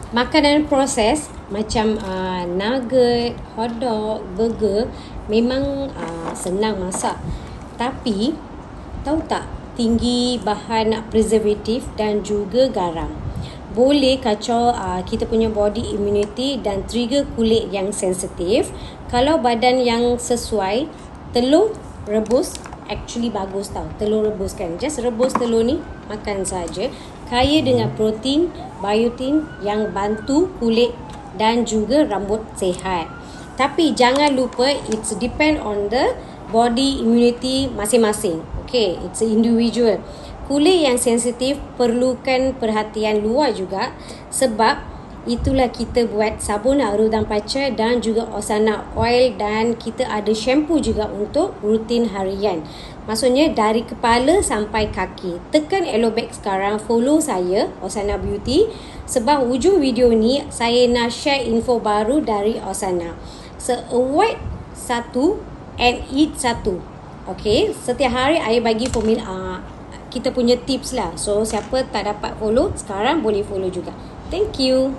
Makanan proses macam nugget, hotdog, burger memang senang masak. Tapi tahu tak, tinggi bahan preservatif dan juga garam boleh kacau kita punya body immunity dan trigger kulit yang sensitif. Kalau badan yang sesuai, telur rebus actually bagus tau. Telur rebus kan, just rebus telur ni, makan saja. Kaya dengan protein, biotin yang bantu kulit dan juga rambut sihat. Tapi jangan lupa, it's depend on the body immunity masing-masing. Okay, it's individual. Kulit yang sensitif perlukan perhatian luar juga, sebab itulah kita buat sabun Arudan Paca dan juga Osana Oil, dan kita ada shampoo juga untuk rutin harian. Maksudnya dari kepala sampai kaki. Tekan aloe back sekarang, follow saya Osana Beauty, sebab hujung video ni saya nak share info baru dari Osana. So avoid satu and eat satu. Okay, setiap hari saya bagi formula kita punya tips lah. So siapa tak dapat follow sekarang boleh follow juga. Thank you.